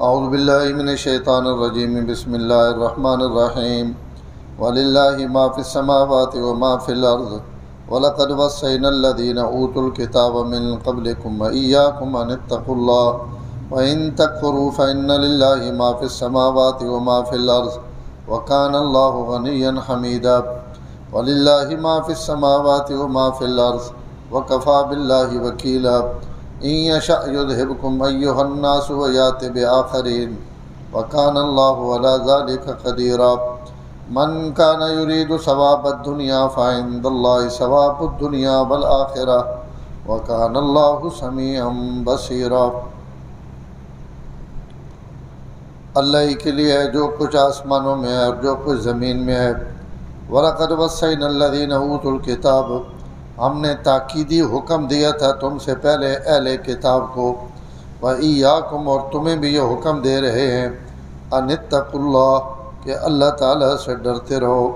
اعوذ باللہ من الشیطان الرجیم بسم اللہ الرحمن الرحیم وللہ ما فی السماوات وما فی الارض ولقد وصینا الذین اوتوا الکتاب من قبلکم وإیاکم ان اتقوا اللہ وإن تکفروا فإن للہ ما فی السماوات وما فی الارض وکان اللہ غنیا حمیدا وللہ ما فی السماوات وما فی الارض وکفی باللہ وکیلا ان یشأ یذہبکم ایھا الناس ویأت بآخرین وکان اللہ علی ذلک قدیرا من کان یرید ثواب الدنیا فعند اللہ ثواب الدنیا والآخرہ وکان اللہ سمیعا بصیرا۔ اللہ ہی کے لیے ہے جو کچھ آسمانوں میں ہے اور جو کچھ زمین میں ہے۔ وَلَقَدْ وَصَّيْنَا الَّذِينَ أُوتُوا الْكِتَابَ، ہم نے تاکیدی حکم دیا تھا تم سے پہلے اہل کتاب کو، وَإِيَّاكُمْ، اور تمہیں بھی یہ حکم دے رہے ہیں، أَنِ اتَّقُوا اللَّهَ، کہ اللہ تعالیٰ سے ڈرتے رہو،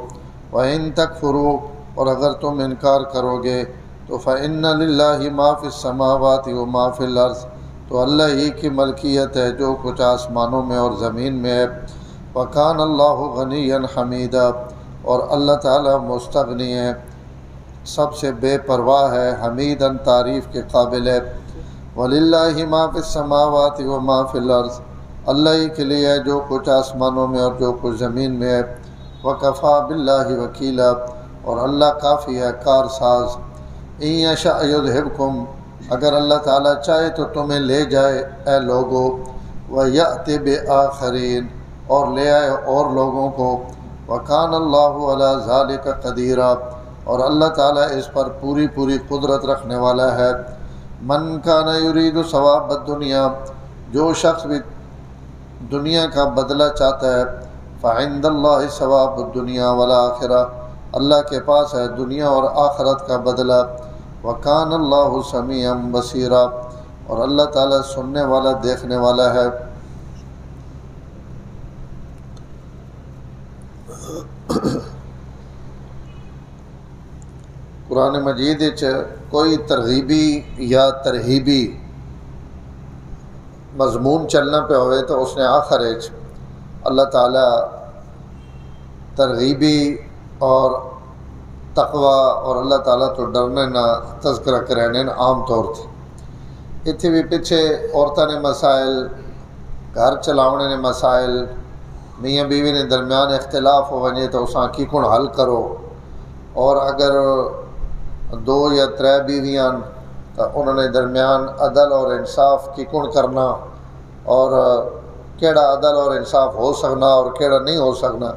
وَإِن تَكْفُرُوا، اور اگر تم انکار کرو گے تو فَإِنَّ لِلَّهِ مَا فِي السَّمَاوَاتِ وَمَا فِي الْأَرْضِ، تو اللہ ہی کی ملکیت ہے جو کچھ آسمانوں میں اور زمین میں ہے۔ وَكَانَ اللَّهُ غَنِيًّا حَمِيدًا، اور اللہ تعالیٰ مستغنی ہے، سب سے بے پرواہ ہے، حمیداً تعریف کے قابل ہے۔ وَلِلَّهِ مَا فِي السَّمَاوَاتِ وَمَا فِي الْأَرْضِ، اللہ ہی کے لیے ہے جو کچھ آسمانوں میں اور جو کچھ زمین میں ہے۔ وَكَفَى بِاللَّهِ وَكِيلًا، اور اللہ کافی ہے کار ساز۔ إِن يَشَأْ يُذْهِبْكُمْ، اگر اللہ تعالیٰ چاہے تو تمہیں لے جائے اے لوگو، وَيَأْتِ بِآخَرِينَ، اور لے آئے اور لوگوں کو۔ وَكَانَ اللَّهُ عَلَى ذَلِكَ قَدِيرًا، اور اللہ تعالیٰ اس پر پوری قدرت رکھنے والا ہے۔ من کان یرید ثواب الدنیا، جو شخص بھی دنیا کا بدلہ چاہتا ہے، فعند اللہ ثواب الدنیا والآخرہ، اللہ کے پاس ہے دنیا اور آخرت کا بدلہ۔ وکان اللہ سمیعا بصیرا، اور اللہ تعالیٰ سننے والا دیکھنے والا ہے۔ قرآن مجید کوئی ترغیبی یا ترہیبی مضمون چلنا پہ ہوئے تو اس نے آخر اللہ تعالیٰ ترغیبی اور تقوی اور اللہ تعالیٰ تو ڈرنے نہ تذکرہ کرانے عام طور تھے۔ اتنے بھی پیچھے عورتوں نے مسائل، گھر چلاونے نے مسائل، میاں بیوی نے درمیان اختلاف ہو وجے تو اساں کی کون حل کرو، اور اگر دو یا ترے بیویاں تو انہوں نے درمیان عدل اور انصاف کی کون کرنا، اور کیڑا عدل اور انصاف ہو سکنا اور کیڑا نہیں ہو سکنا،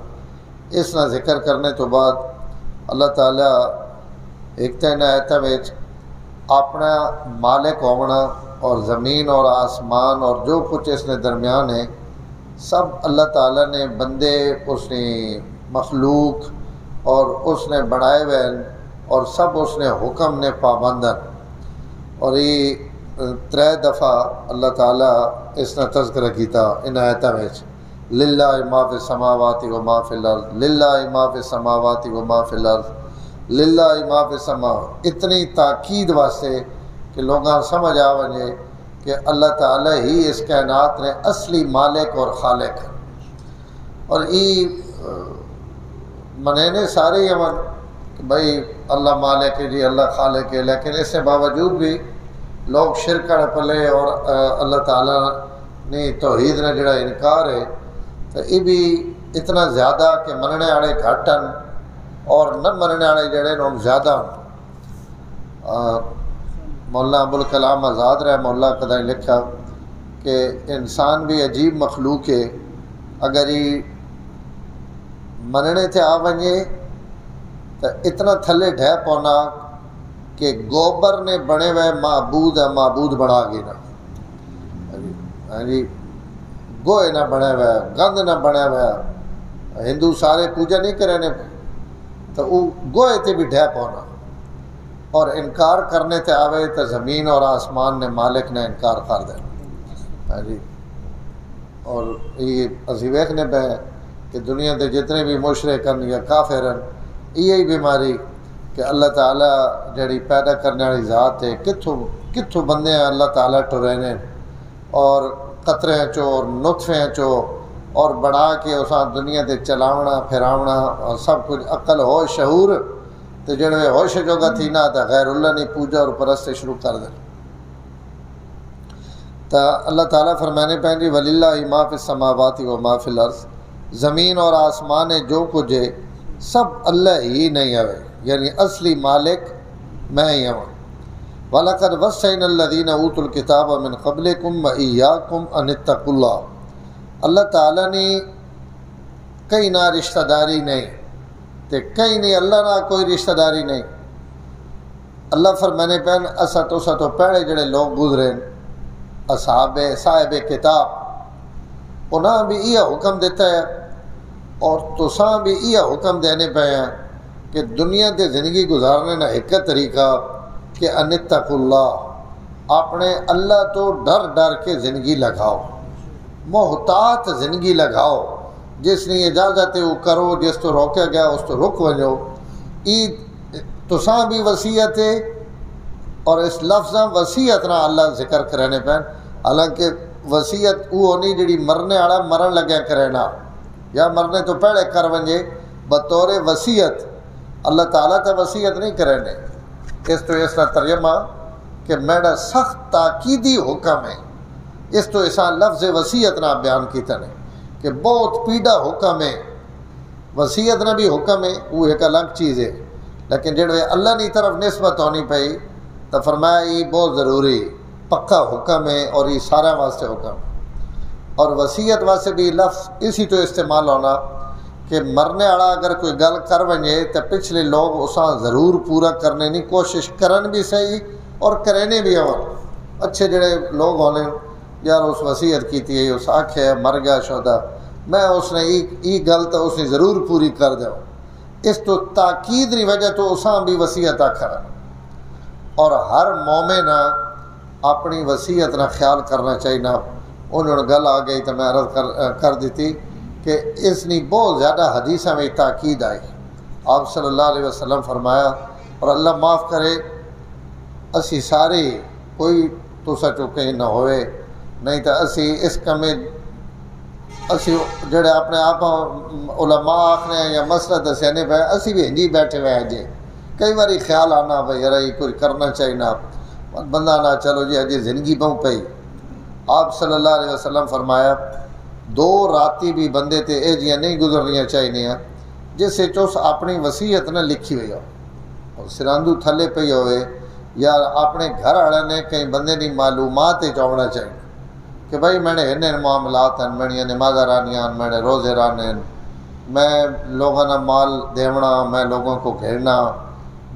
اس نہ ذکر کرنے تو بعد اللہ تعالیٰ ایک تین آیتاں وچ اپنا مالک ہونا اور زمین اور آسمان اور جو کچھ اس نے درمیان ہے سب اللہ تعالیٰ نے بندے اس نے مخلوق اور اس نے بنائے ہوئے اور سب اس نے حکم نے پابندن، اور یہ ترے دفعہ اللہ تعالیٰ اس نے تذکرہ کیتا ان آیتاں میں، للہ ما فی السماوات وما فی الارض، للہ ما فی السماوات وما فی الارض، للہ ما فی السماوات، اتنی تاکید واسطے کہ لوگاں سمجھ آ وجے کہ اللہ تعالیٰ ہی اس کائنات نے اصلی مالک اور خالق ہے۔ اور یہ منینے سارے امن کہ بھائی اللہ مالک ہے جی، اللہ خالق ہے، لیکن اس کے باوجود بھی لوگ شرک پلے اور اللہ تعالیٰ نے توحید نے جڑا انکار ہے تو یہ بھی اتنا زیادہ کہ مننے والے گھٹ ہیں اور نہ مننے والے جڑے ان زیادہ ہیں۔ مولانا ابوالکلام آزاد رحمہ اللہ کدیں لکھا کہ انسان بھی عجیب مخلوق ہے، اگر یہ مننے تے آ ونجے تو اتنا تھلے ڈھہ پونا کہ گوبر نے بنے ہوئے معبود ہے، معبود بنا گے نا، ہاں جی، گوئے نہ بنے ہوئے، گند نہ بنے ہوئے، ہندو سارے پوجا نہیں کرنے تو وہ گوئے تے بھی ڈھہ پونا، اور انکار کرنے تے آوے تو زمین اور آسمان نے مالک نے انکار کر دے، ہاں جی۔ اور یہ اسی ویکھنے پہ کہ دنیا دے جتنے بھی مشرک ہیں یا کافر ہیں، یہی بیماری کہ اللہ تعالیٰ جڑی پیدا کرنے والی ذات ہے، کتھوں بندے ہیں اللہ تعالیٰ ٹرے نے، اور قطرے چو اور نطفے چو اور بڑھا کے اساں دنیا تے چلاونا پھراونا اور سب کچھ عقل ہو شعور تے جڑے ہوش جوگا تھی نہ تا غیر اللہ نے پوجا اور پرست شروع کر دے تا اللہ تعالیٰ فرمانے پہنجی وللہ ما فی السماوات و ما فی الارض، زمین اور آسمان جو کچھ ہے سب اللہ ہی نہیں ہوئے، یعنی اصلی مالک میں ہی ہوں۔ وَلَقَدْ وَصَّيْنَا الَّذِينَ أُوتُوا الْكِتَابَ مِنْ قَبْلِكُمْ وَإِيَّاكُمْ أَنِ اتَّقُوا اللَّهَ۔ اللہ تعالیٰ نے کئی نہ رشتہ داری نہیں تے کئی نہیں اللہ نہ کوئی رشتہ داری نہیں۔ اللہ فرمانے پہن اسا تو پہلے جڑے لوگ گزرے صاحب کتاب انہاں بھی یہ حکم دیتا ہے اور تساں بھی یہ حکم دینے پہ ہیں کہ دنیا دے زندگی گزارنے نہ ایک طریقہ کہ ان اتقوا اللہ، اپنے اللہ تو ڈر ڈر کے زندگی لگاؤ، محتاط زندگی لگاؤ، جس نے اجازت ہے وہ کرو، جس تو روکا گیا اس تو رک ونجو۔ تساں بھی وصیت ہے اور اس لفظ وصیت نہ اللہ ذکر کرنے پہ، حالانکہ وصیت وہ نہیں جڑی مرنے والا مرن لگیا کرنا یا مرنے تو پہلے کر ونجے، بطور وصیت اللہ تعالیٰ تے وصیت نہیں کرنے۔ اس تو اس کا ترجمہ کہ میرا سخت تاکیدی حکم ہے، اس تو ایسا لفظ وصیت نہ بیان کیتا نے کہ بہت پیڑا حکم ہے، وصیت نہ بھی حکم ہے وہ ایک الگ چیز ہے، لیکن جڑے اللہ کی طرف نسبت ہونی پئی تو فرمایا یہ بہت ضروری پکا حکم ہے اور یہ سارا واسطے حکم۔ اور وصیت واسطے بھی لفظ اسی تو استعمال ہونا کہ مرنے والا اگر کوئی گل کر ونجے تو پچھلے لوگ اساں ضرور پورا کرنے کی کوشش کرن بھی صحیح اور کرنے بھی ہون۔ اچھے جڑے لوگ ہونے یار اس وصیت کیتی ہے اس آکھے مر گیا شودا میں اس نے ای گل تو اس نے ضرور پوری کر دوں، اس تو تاکید کی وجہ تو اساں بھی وصیت کرن۔ اور ہر مومن اپنی وصیت نہ خیال کرنا چاہیے نا۔ انہوں نے گل آ گئی تو میں عرض کر دیتی کہ اس نے بہت زیادہ حدیثہ میں تاکید آئی۔ آپ صلی اللہ علیہ وسلم فرمایا، اور اللہ معاف کرے اسی سارے کوئی تو سچو کہیں نہ ہوئے نہیں تو اسی اس کمے اسی جڑے اپنے آپ علماء آخنے یا مسئلہ دسینے پہ اسی بھی ہنجی بیٹھے ہوئے ہیں جی، کئی باری خیال آنا بھائی یار یہ کوئی کرنا چاہیے نا بندہ نہ چلو جی اجے زندگی بہوں پئی۔ آپ صلی اللہ علیہ وسلم فرمایا 2 راتی بھی بندے تے اے جیاں نہیں گزرنیاں چاہیے جس سے چوس اپنی وصیت نہ لکھی ہوئی ہو اور سراندو تھلے پئی ہوئے یا اپنے گھر والے نے کئی بندے کی معلومات چاہنا چاہیے کہ بھائی میں نے ان معاملات ہیں، میں نمازاں رانیاں، میں نے روزے رانے، میں لوگوں نے مال دیونا، میں لوگوں کو گھیرنا،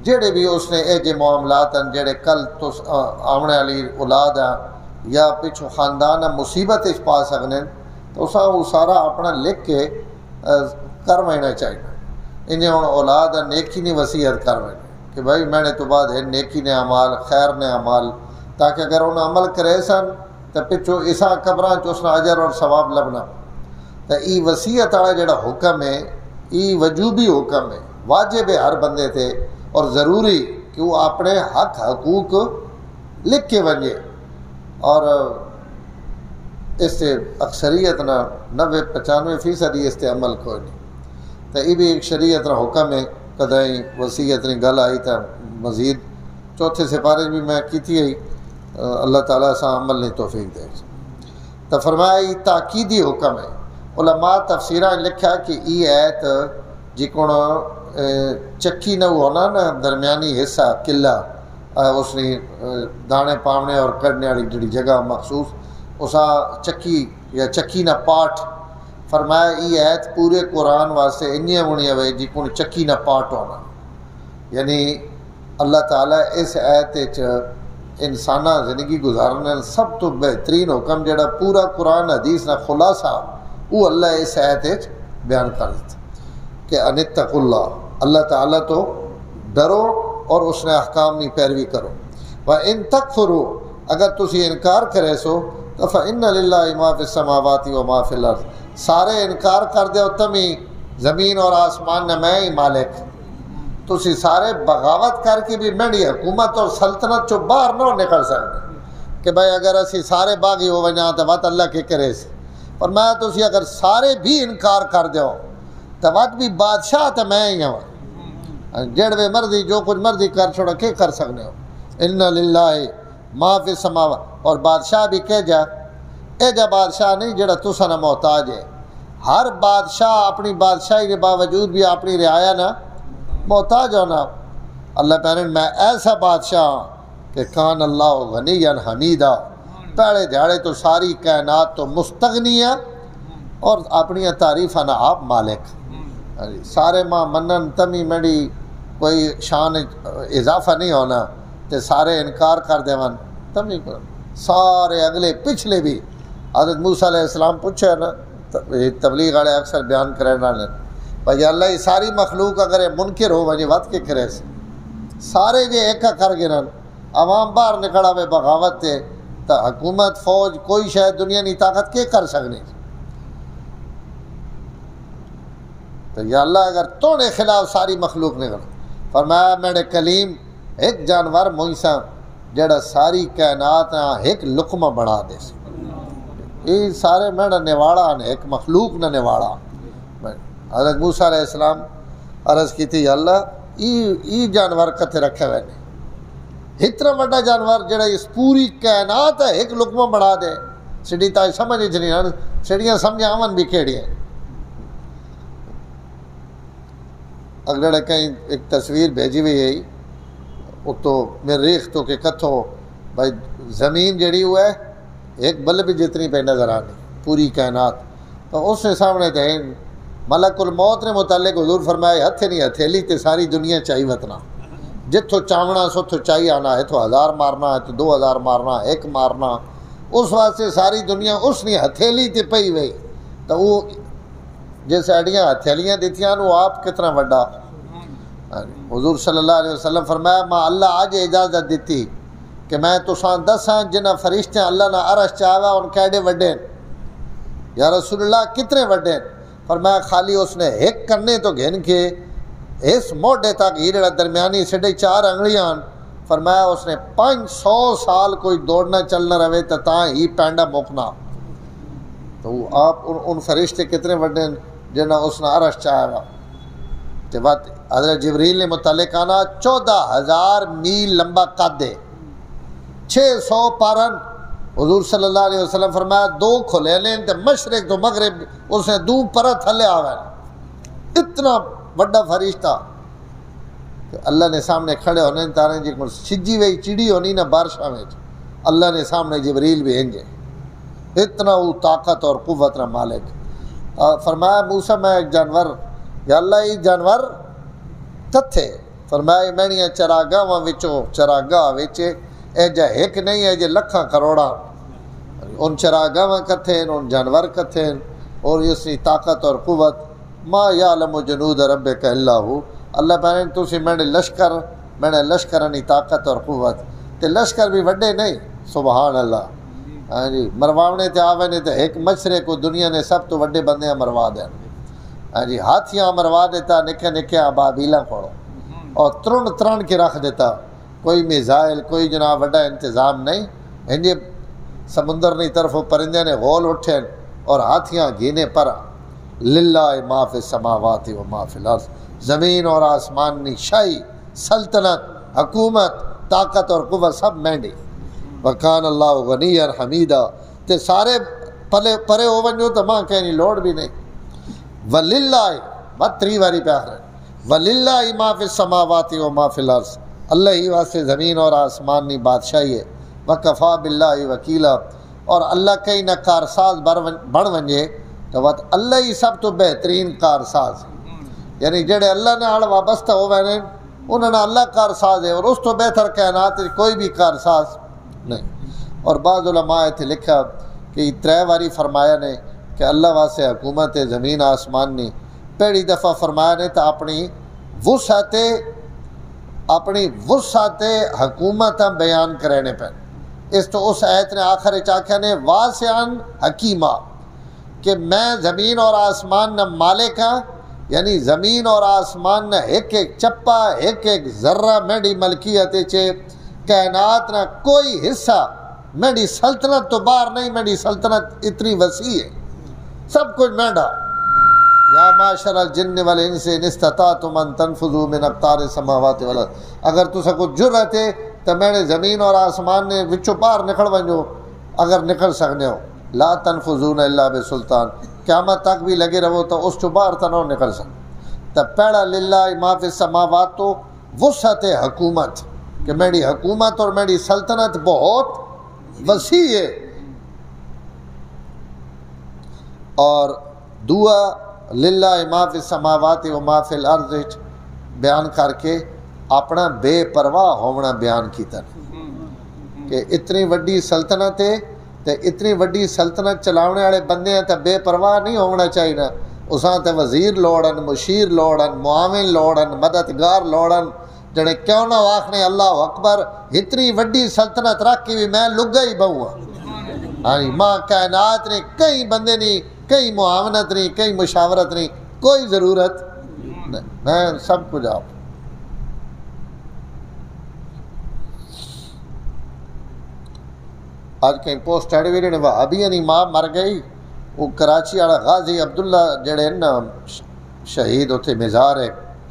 جڑے بھی اس نے یہ جے معاملات ہیں جڑے کل تو آنے والی اولاد ہیں یا پچھو خاندان مصیبت اس پا سکنے تو اساں وہ سارا اپنا لکھ کے کروینا چاہیے۔ انہیں ہوں اولاد نیکی نے وصیت کروینا کہ بھائی میں نے تو بعد ہے نیکی نے عمال خیر نے عمال، تاکہ اگر انہیں عمل کرے سن تو پچھو اساں قبراں چ اس نے اجر اور ثواب لبنا۔ تو ای وصیت والا جڑا حکم ہے ای وجوبی حکم ہے، واجب ہے ہر بندے تے اور ضروری کہ وہ اپنے حق حقوق لکھ کے ونجے۔ اور اس سے اکثریت نہ 90-95% اس تے عمل کوئی نہیں۔ تو یہ بھی ایک شریعت نہ حکم ہے، کدیں وصیت نے گل آئی تو مزید چوتھے سپارے بھی میں کیتی ہے، اللہ تعالیٰ سا عمل نے توفیق دے۔ تو فرمایا یہ تاکیدی حکم ہے۔ علماء تفسیرہ لکھا کہ یہ ایت جکن چکی نہ ہونا نا درمیانی حصہ قلعہ اس نے دانے پاونے اور کڑنے والی جڑی جگہ مخصوص اسا چکی یا چکی نہ پاٹ، فرمایا یہ ایت پورے قرآن واسطے انہیں ہونی ہوئے جی کو چکی نہ پاٹ ہونا، یعنی اللہ تعالیٰ اس ایت انسانہ زندگی گزارنے سب تو بہترین حکم جڑا پورا قرآن حدیث نہ خلاصہ وہ اللہ اس ایت بیان کر دیتا کہ ان اتقوا اللہ، اللہ تعالیٰ تو ڈرو اور اس نے احکام کی پیروی کرو۔ وَإِن تَكْفُرُوا، اگر تسی انکار کرے سو تو فَإِنَّ لِلَّهِ مَا فِي السَّمَاوَاتِ وَمَا فِي الْأَرْضِ، سارے انکار کر دے تمی زمین اور آسمان نے میں ہی مالک، تسی سارے بغاوت کر کے بھی میری حکومت اور سلطنت چو باہر نہ نکل سکتے، کہ بھائی اگر اسی سارے باغی ہو وجہ تو وت اللہ کے کرے سے، اور میں تو اسی اگر سارے بھی انکار کر دیو تو وت بھی بادشاہ تو میں ہی ہوں، جڑوے مرضی جو کچھ مرضی کر چھوڑا کہ کر سکنے ہو، ان للہ ما فی السماوات، اور بادشاہ بھی کہہ جا اے جا بادشاہ نہیں جڑا تسا نہ محتاج ہے، ہر بادشاہ اپنی بادشاہی کے باوجود بھی اپنی رعایا نہ محتاج ہونا۔ اللہ پہنے میں ایسا بادشاہ ہوں کہ کان اللہ غنی حمیدہ، پہلے جھاڑے تو ساری کائنات تو مستغنی ہے اور اپنی تعریف نہ آپ مالک، سارے ماں منن تمی مڑی کوئی شان اضافہ نہیں ہونا تے سارے انکار کر دیون تمی سارے اگلے پچھلے بھی۔ حضرت موسیٰ علیہ السلام پوچھے نا، تبلیغ والے اکثر بیان کرنے والے بھائی اللہ یہ ساری مخلوق اگر منکر ہو وجہ وت کے کرے سے سارے جے ایک کر گرن، عوام باہر نکلا وے بغاوت تے تو حکومت فوج کوئی شاید دنیا نہیں طاقت کے کر سکنے، تو یا اللہ اگر توڑے خلاف ساری مخلوق نکل، فرمایا میرے کلیم ایک جانور موئیسا جڑا ساری کائنات ایک لقمہ بڑھا دے سے، یہ سارے میرا نواڑا نے ایک مخلوق نہ نواڑا۔ حضرت موسیٰ علیہ السلام عرض کی تھی اللہ ای جانور کتے رکھے ہوئے نے، اتنا بڑا جانور جڑا اس پوری کائنات ہے ایک لقمہ بڑھا دے، سڑی تاج سمجھ نہیں، سڑیاں سمجھ آمن بھی کھیڑی ہیں۔ اگلے کہیں ایک تصویر بھیجی ہوئی ہے وہ تو مریخ تو کہ کتھو بھائی زمین جڑی ہوا ہے ایک بلب جتنی پہ نظر آنی پوری کائنات، تو اس کے سامنے تھے ملک الموت نے متعلق حضور فرمایا ہتھے نہیں ہتھیلی تے ساری دنیا چاہی وطنا، جتھو چاونا سو تو چاہی آنا ہے، تو 1000 مارنا ہے تو 2000 مارنا ایک مارنا، اس واسطے ساری دنیا اس نے ہتھیلی تے پئی وئی، تو وہ جیسے اڈیاں ہتھیلیاں دیتیاں وہ آپ کتنا وڈا۔ حضور صلی اللہ علیہ وسلم فرمایا ماں اللہ آج اجازت دیتی کہ میں تساں دساں جنہ فرشتے اللہ نہ عرش چاہوا ان کیڑے وڈے، یا رسول اللہ کتنے وڈے؟ فرمایا خالی اس نے ایک کرنے تو گھن کے اس موڈے تک ہیرڑا درمیانی سڈے 4 انگلیاں، فرمایا اس نے 500 سال کوئی دوڑنا چلنا رہے تو تاں ہی پینڈا موکنا، تو آپ ان فرشتے کتنے وڈے جنہ اس نے عرش چاہوا۔ تو بات حضرت جبریل نے متعلق آنا 14,000 میل لمبا قد ہے، 600 پارن، حضور صلی اللہ علیہ وسلم فرمایا 2 کھلے لیں تو مشرق تو مغرب اس نے 2 پر تھلے آوے، اتنا بڑا فرشتہ کہ اللہ نے سامنے کھڑے ہونے تارے جی سجی وئی چڑی ہونی نہ بارشاں میں، اللہ نے سامنے جبریل بھی ہنجے، اتنا وہ طاقت اور قوت نہ مالک۔ فرمایا موسیٰ میں ایک جانور، یا اللہ یہ جانور کتھے؟ فرمایا میں چراگاہ وچوں چراگاہ وچے اے جا ایک نہیں ہے جے لکھاں کروڑا، ان چراگاہ کتھے ان جانور کتھے، اور اس کی طاقت اور قوت ما یعلم جنود ربک الا ہو، اللہ پہنے تسی میرے لشکر میرے لشکرانی طاقت اور قوت، تے لشکر بھی وڈے نہیں، سبحان اللہ، ہاں جی مرواونے تے آوے نے تے ایک مشرے کو دنیا نے سب تو وڈے بندے مروا دیں، ہاں جی ہاتھیاں مروا دیتا نکے نکے بابیلاں کھوڑو اور ترن کے رکھ دیتا، کوئی میزائل کوئی جناب وڈا انتظام نہیں، ہنجے سمندر کی طرف پرندے نے غول اٹھے اور ہاتھیاں گھینے پر، للہ ما فی السماوات و ما فی الارض، زمین اور آسمان کی شاہی سلطنت حکومت طاقت اور قوت سب مینڈی، وکان اللہ غنی حمیدہ، تے سارے پلے پرے ہو ونجو تو ماں کہنی لوڑ بھی نہیں، وللہ بات 3 باری پہ آخر وللہ ما فی السماوات و ما فی الارض، اللہ ہی واسطے زمین اور آسمان کی بادشاہی ہے، وکفا باللہ وکیلا، اور اللہ کئی نہ کارساز بڑھ ونجے تو بات اللہ ہی سب تو بہترین کارساز، یعنی جڑے اللہ نے آڑ وابستہ ہو وینے انہوں نے اللہ کارساز ہے، اور اس تو بہتر کائنات کوئی بھی کارساز نہیں۔ اور بعض علماء تھے لکھا کہ 3 باری فرمایا نے کہ اللہ واسطے حکومت زمین آسمان نے، پہلی دفعہ فرمایا نے تو اپنی وسعت حکومت بیان کرنے پہ، اس تو اس آیت نے آخر چاکھا نے واسعاً حکیمہ، کہ میں زمین اور آسمان نہ مالک ہاں، یعنی زمین اور آسمان نہ ایک ایک چپا ایک ایک ذرہ میری ملکیت چھے، کائنات نہ کوئی حصہ میری سلطنت تو باہر نہیں، میری سلطنت اتنی وسیع ہے، سب کچھ میڈا۔ یا معاشر الجن والانس ان استطعتم ان تنفذوا من اقطار السماوات والارض، اگر تسا کو جرأت ہے تو میرے زمین اور آسمان نے وچوں باہر نکل ونجو، اگر نکل سکنے ہو۔ لا تنفذون الا بسلطان، قیامت تک بھی لگے رہو تو اس چو باہر تو نہ نکل سکتے۔ تو پہلا للہ ما فی السماوات تو وسعت حکومت، کہ میری حکومت اور میری سلطنت بہت وسیع ہے۔ اور دعا للہ ما فی السماوات و ما فی الارض بیان کر کے اپنا بے پرواہ ہونا بیان کیتا کہ اتنی وڈی سلطنت ہے تے اتنی وڈی سلطنت چلاونے والے بندے ہیں تے بے پرواہ نہیں ہونا چاہیے۔ اساں تے وزیر لوڑن، مشیر لوڑن، معاون لوڑن، مددگار لوڑن، جڑے کیوں نہ آخنے اللہ اکبر، اتنی وڈی سلطنت رکھ کے بھی میں لگا ہی بہوں ہاں جی، ماں کائنات نے کئی بندے نہیں، کئی معاونت نہیں، کئی مشاورت نہیں، کوئی ضرورت نہیں، میں سب کچھ آپ۔ آج کہیں پوسٹ ایڈ بھی وہابیاں دی ماں مر گئی، وہ کراچی والا غازی عبداللہ جڑے نا شہید اتنے مزار ہے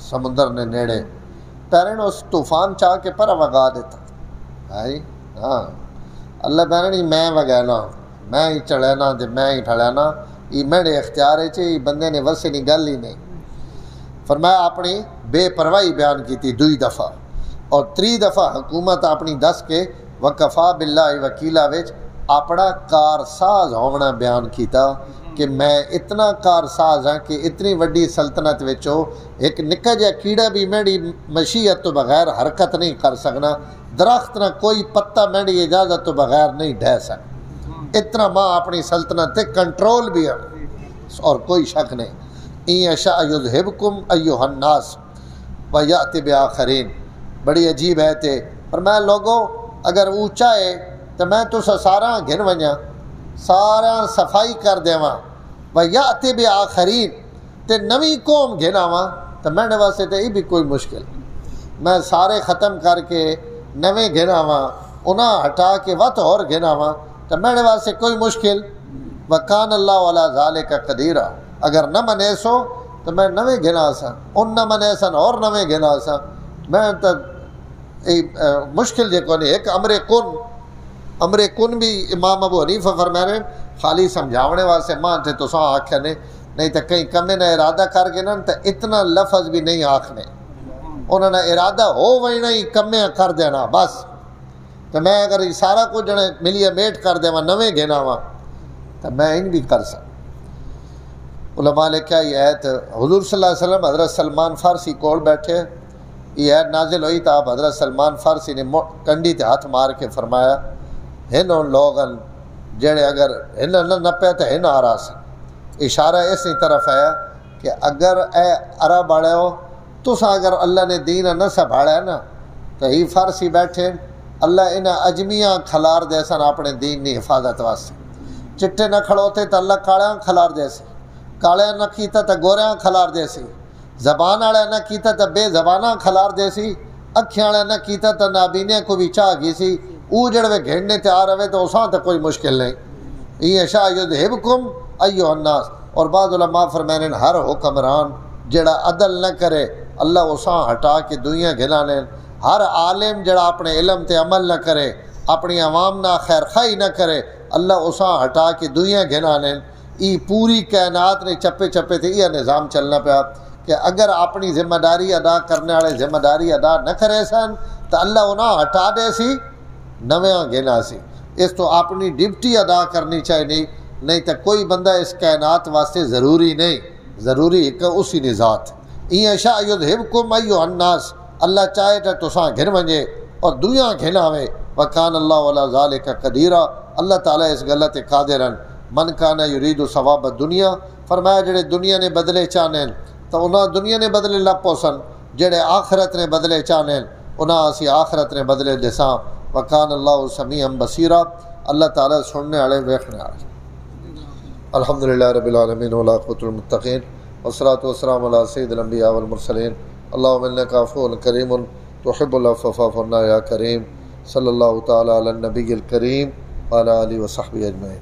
سمندر نے نیڑے، پیرن اس طوفان چاہ کے پر وگا دیتا۔ ہاں اللہ بہن میں وگانا، میں ہی چڑھنا تے میں ہی ٹھڑانا، یہ میرے اختیار ہے یہ بندے نے وسے نہیں گل ہی نہیں۔ فرمایا اپنی بے پرواہی بیان کی تھی دوئی دفعہ، اور تری دفعہ حکومت اپنی دس کے وکفا باللہ وکیلا وچ اپنا کارساز ہونا بیان کیتا کہ میں اتنا کارساز ہاں کہ اتنی وڈی سلطنت وچوں ایک نکا جہا کیڑا بھی میری مشیت تو بغیر حرکت نہیں کر سکنا، درخت نہ کوئی پتا میری اجازت تو بغیر نہیں ڈھہ سکتا، اتنا ماں اپنی سلطنت تے کنٹرول بھی ہے اور کوئی شک نہیں۔ ان یشاء یذہبکم ایھا الناس ویأتی بآخرین، بڑی عجیب ہے تے فرمایا لوگوں اگر اونچا ہے تو میں تو سارا گھن ونجا، سارا صفائی کر دیواں، ویأتی بآخرین تے نویں قوم گھناواں، تو میرے واسطے تے یہ بھی کوئی مشکل، میں سارے ختم کر کے نویں گھناواں، انہاں ہٹا کے وت اور گھناواں، تو میرے واسطے کوئی مشکل۔ وکان اللہ علی ذالک قدیرا، اگر نہ منے سو تو میں نویں گھنا سا، ان نہ منے سن اور نویں گھنا سا، میں تو مشکل جے کو نہیں۔ ایک امر کن بھی امام ابو حنیفہ فرما رہے ہیں خالی سمجھاونے واسطے ماں تھے تو ساں آکھیا نہیں تو کہیں کمے نہ ارادہ کر کے نا تو اتنا لفظ بھی نہیں آکھنے، انہوں نے ارادہ ہو وہی نہیں کمے کر دینا بس، تو میں اگر یہ سارا کچھ جنے ملیے میٹ کر دے نویں گھنا وا تو میں ان بھی کر سکتا۔ علماء نے کیا یہ آیت حضور صلی اللہ علیہ وسلم حضرت سلمان فارسی کول بیٹھے، یہ آیت نازل ہوئی تو آپ حضرت سلمان فارسی نے کنڈی تے ہاتھ مار کے فرمایا ہن لوگن جڑے اگر ہن نہ نپے تو ہن آ رہا سن، اشارہ اسی طرف ہے کہ اگر اے عرب والے ہو تسا اگر اللہ نے دین نہ سنبھالا ہے نا تو ہی فارسی بیٹھے اللہ انہیں اجمیاں کھلار دے سن اپنے دین کی حفاظت واسطے، چٹے نہ کھڑوتے تو اللہ کالیاں کھلار دے سی، کالیاں نہ کیتا تو گوریاں کھلار دے سی، زبان والے نہ کیتا تو بے زباناں کھلار دے سی، اکھیاں والے نہ کیتا تو نابینے کو بھی چاہ گئی سی، او جڑوے گھڑنے تیار ہوئے تو اساں تو کوئی مشکل نہیں۔ یہ شاہ یذہبکم ایھا الناس، اور بعض علماء فرمانے ہر حکمران جڑا عدل نہ کرے اللہ اساں ہٹا کے دنیا گھنا لین، ہر عالم جڑا اپنے علم تے عمل نہ کرے، اپنی عوام نہ خیر خواہی نہ کرے اللہ اساں ہٹا کے دنیا گھنا لین۔ ای پوری کائنات نے چپے چپے تے یہ نظام چلنا پیا کہ اگر اپنی ذمہ داری ادا کرنے والے ذمہ داری ادا نہ کرے سن تو اللہ انہاں ہٹا دے سی نویاں گھنا سی، اس تو اپنی ڈیوٹی ادا کرنی چاہیے، نہیں تو کوئی بندہ اس کائنات واسطے ضروری نہیں، ضروری ایک اسی نے ذات۔ این شاء یذہبکم ایھا الناس، اللہ چاہے تو تساں گھن ونجے اور دنیا گھناوے، وکان اللہ علی ذالک قدیرا، اللہ تعالیٰ اس گل تے قادرن۔ من کان یرید ثواب الدنیا، فرمایا جڑے دنیا نے بدلے چاہنے تو انہاں دنیا نے بدلے لپو سن، جڑے آخرت نے بدلے چاہنے انہاں اسی آخرت نے بدلے دساں، وکان اللہ سمیعا بصیرا، اللہ تعالیٰ سننے والے ویکھنے والے۔ الحمدللہ رب العالمین والعاقبۃ للمتقین والصلاۃ والسلام علی سید الانبیاء والمرسلین، اللہم انک عفو کریم تحب العفو فاعف عنا یا کریم، صلی اللہ تعالیٰ علی النبی الکریم وعلی آلہ وصحبہ اجمعین۔